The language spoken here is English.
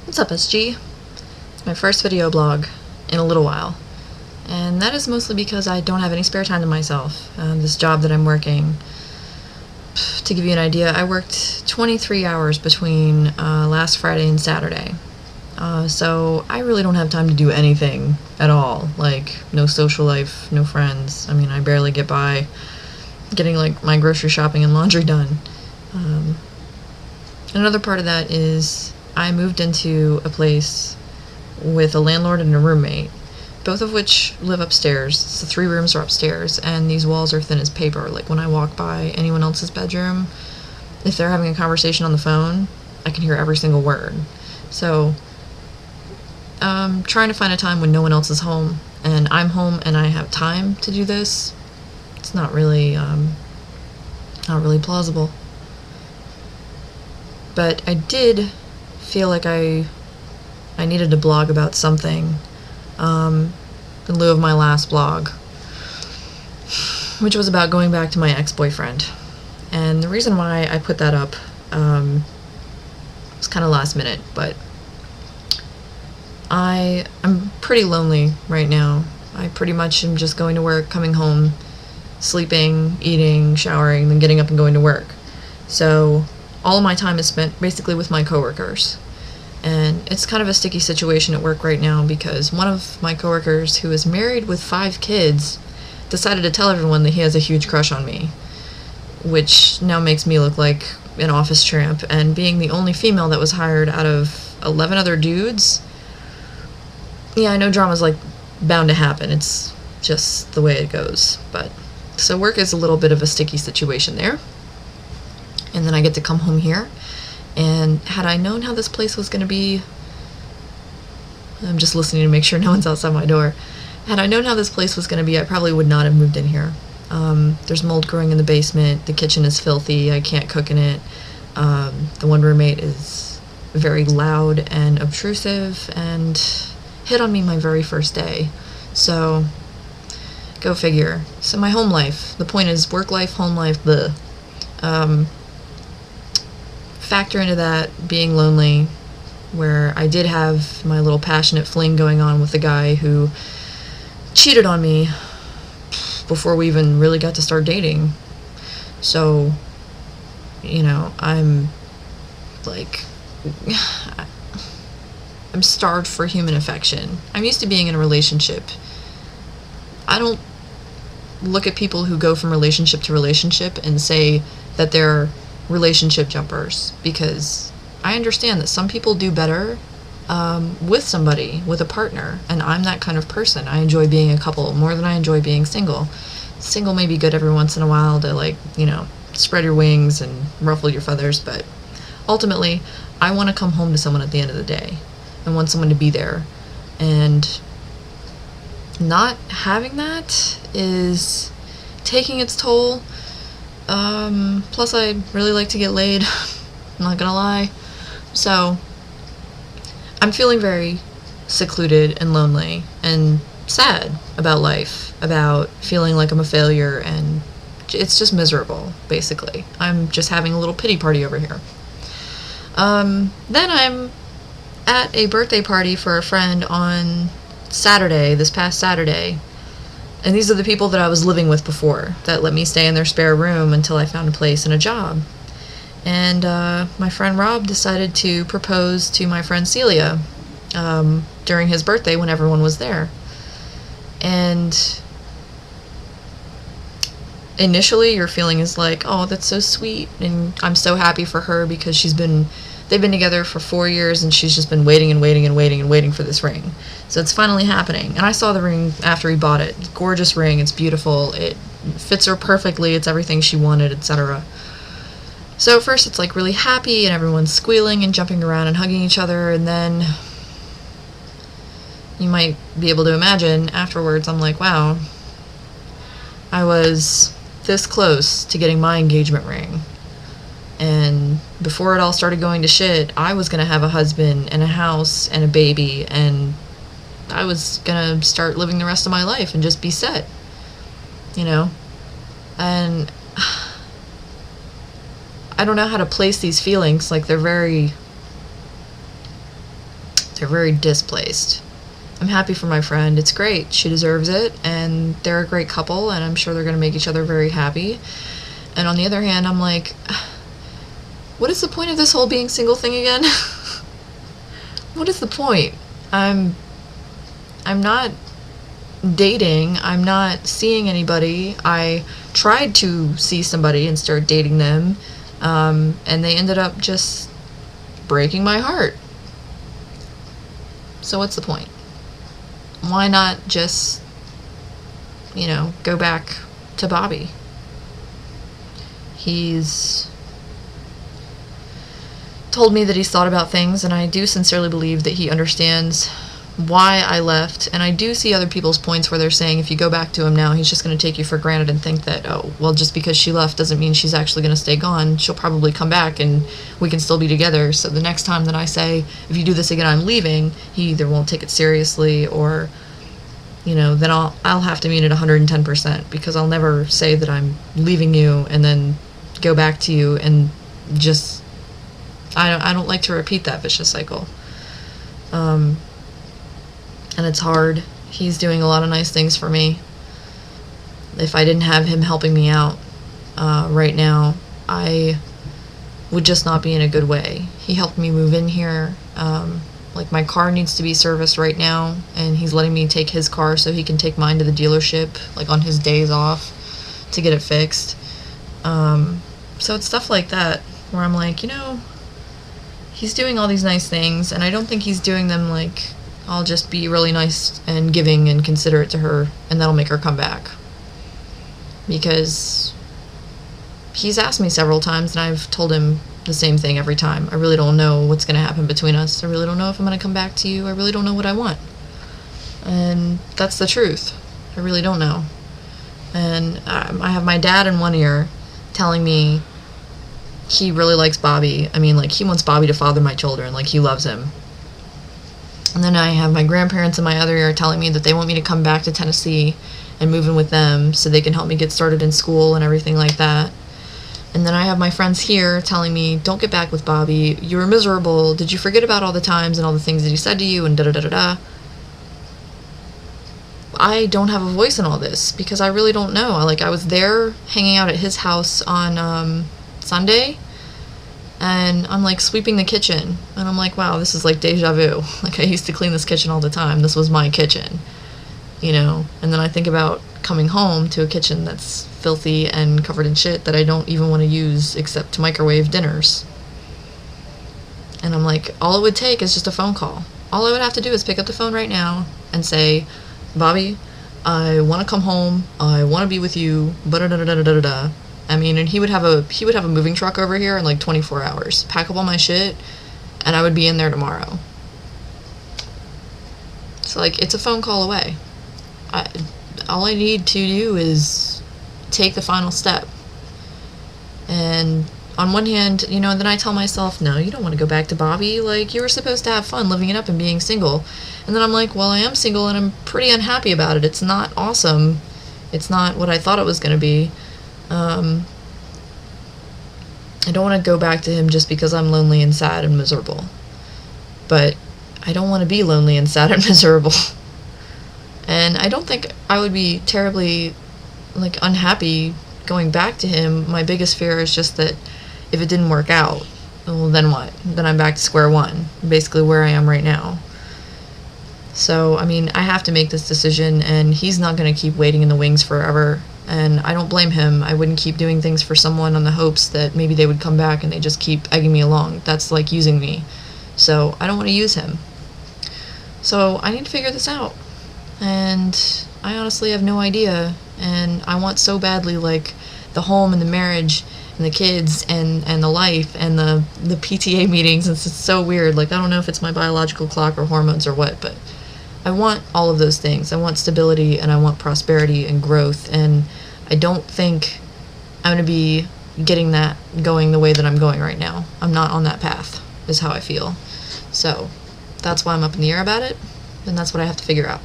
What's up, SG? It's my first video blog in a little while, and that is mostly because I don't have any spare time to myself. This job that I'm working, to give you an idea, I worked 23 hours between last Friday and Saturday. So I really don't have time to do anything at all, like no social life, no friends. I mean, I barely get by getting like my grocery shopping and laundry done. Another part of that is I moved into a place with a landlord and a roommate, both of which live upstairs. So 3 rooms are upstairs, and these walls are thin as paper. Like when I walk by anyone else's bedroom, if they're having a conversation on the phone, I can hear every single word. So trying to find a time when no one else is home and I'm home and I have time to do this, it's not really plausible. But I did feel like I needed to blog about something in lieu of my last blog, which was about going back to my ex-boyfriend. And the reason why I put that up was kind of last minute, but I'm pretty lonely right now. I pretty much am just going to work, coming home, sleeping, eating, showering, then getting up and going to work. So all of my time is spent basically with my coworkers. And it's kind of a sticky situation at work right now because one of my coworkers, who is married with 5 kids, decided to tell everyone that he has a huge crush on me, which now makes me look like an office tramp. And being the only female that was hired out of 11 other dudes, yeah, I know drama's like bound to happen. It's just the way it goes. But so work is a little bit of a sticky situation there. And then I get to come home here, and had I known how this place was going to be, I'm just listening to make sure no one's outside my door. Had I known how this place was going to be, I probably would not have moved in here. There's mold growing in the basement, the kitchen is filthy, I can't cook in it, the one roommate is very loud and obtrusive, and hit on me my very first day. So, go figure. So my home life, the point is work life, home life, factor into that being lonely, where I did have my little passionate fling going on with the guy who cheated on me before we even really got to start dating. So, you know, I'm starved for human affection. I'm used to being in a relationship. I don't look at people who go from relationship to relationship and say that they're relationship jumpers, because I understand that some people do better with somebody, with a partner, and I'm that kind of person. I enjoy being a couple more than I enjoy being single. Single may be good every once in a while to, like, you know, spread your wings and ruffle your feathers, but ultimately I want to come home to someone at the end of the day. I want someone to be there, and not having that is taking its toll. Plus I really like to get laid, I'm not gonna lie. So I'm feeling very secluded and lonely and sad about life, about feeling like I'm a failure, and it's just miserable, basically. I'm just having a little pity party over here. Then I'm at a birthday party for a friend on Saturday, this past Saturday. And these are the people that I was living with before, that let me stay in their spare room until I found a place and a job. And my friend Rob decided to propose to my friend Celia during his birthday when everyone was there. And initially your feeling is like, oh, that's so sweet, and I'm so happy for her because they've been together for 4 years, and she's just been waiting and waiting and waiting and waiting for this ring. So it's finally happening. And I saw the ring after he bought it. Gorgeous ring, it's beautiful, it fits her perfectly, it's everything she wanted, etc. So at first it's like really happy, and everyone's squealing and jumping around and hugging each other, and then you might be able to imagine afterwards, I'm like, wow, I was this close to getting my engagement ring. And before it all started going to shit, I was going to have a husband and a house and a baby, and I was going to start living the rest of my life and just be set, you know? And I don't know how to place these feelings. Like, they're very They're very displaced. I'm happy for my friend. It's great. She deserves it, and they're a great couple, and I'm sure they're going to make each other very happy. And on the other hand, I'm like, what is the point of this whole being single thing again? What is the point? I'm not dating. I'm not seeing anybody. I tried to see somebody and start dating them, and they ended up just breaking my heart. So what's the point? Why not just, go back to Bobby? He's told me that he's thought about things, and I do sincerely believe that he understands why I left. And I do see other people's points where they're saying if you go back to him now, he's just going to take you for granted and think that, oh, well, just because she left doesn't mean she's actually going to stay gone. She'll probably come back and we can still be together. So the next time that I say, if you do this again, I'm leaving, he either won't take it seriously or, then I'll have to mean it 110%, because I'll never say that I'm leaving you and then go back to you and just, I don't like to repeat that vicious cycle. And it's hard. He's doing a lot of nice things for me. If I didn't have him helping me out right now, I would just not be in a good way. He helped me move in here. Like, my car needs to be serviced right now, and he's letting me take his car so he can take mine to the dealership, like, on his days off to get it fixed. So it's stuff like that where I'm like, he's doing all these nice things, and I don't think he's doing them like, I'll just be really nice and giving and considerate to her, and that'll make her come back. Because he's asked me several times, and I've told him the same thing every time. I really don't know what's going to happen between us. I really don't know if I'm going to come back to you. I really don't know what I want. And that's the truth. I really don't know. And I have my dad in one ear telling me he really likes Bobby. I mean, like, he wants Bobby to father my children. Like, he loves him. And then I have my grandparents in my other ear telling me that they want me to come back to Tennessee and move in with them so they can help me get started in school and everything like that. And then I have my friends here telling me, don't get back with Bobby. You were miserable. Did you forget about all the times and all the things that he said to you and da-da-da-da-da? I don't have a voice in all this because I really don't know. I was there hanging out at his house on Sunday, and I'm like sweeping the kitchen, and I'm like, wow, this is like deja vu. Like, I used to clean this kitchen all the time. This was my kitchen, and then I think about coming home to a kitchen that's filthy and covered in shit that I don't even want to use except to microwave dinners. And I'm like, all it would take is just a phone call. All I would have to do is pick up the phone right now and say, Bobby, I want to come home. I want to be with you. Ba-da-da-da-da-da-da. I mean, and he would have a moving truck over here in like 24 hours. Pack up all my shit, and I would be in there tomorrow. So, like, it's a phone call away. All I need to do is take the final step. And on one hand, then I tell myself, no, you don't want to go back to Bobby. Like, you were supposed to have fun living it up and being single. And then I'm like, well, I am single and I'm pretty unhappy about it. It's not awesome. It's not what I thought it was going to be. I don't want to go back to him just because I'm lonely and sad and miserable. But I don't want to be lonely and sad and miserable. And I don't think I would be terribly, unhappy going back to him. My biggest fear is just that if it didn't work out, well, then what? Then I'm back to square one, basically where I am right now. So, I mean, I have to make this decision, and he's not going to keep waiting in the wings forever. And I don't blame him. I wouldn't keep doing things for someone on the hopes that maybe they would come back and they just keep egging me along. That's like using me. So I don't want to use him. So I need to figure this out. And I honestly have no idea. And I want so badly, the home and the marriage and the kids and the life and the PTA meetings. It's just so weird. I don't know if it's my biological clock or hormones or what, but I want all of those things. I want stability, and I want prosperity and growth, and I don't think I'm going to be getting that going the way that I'm going right now. I'm not on that path, is how I feel. So that's why I'm up in the air about it, and that's what I have to figure out.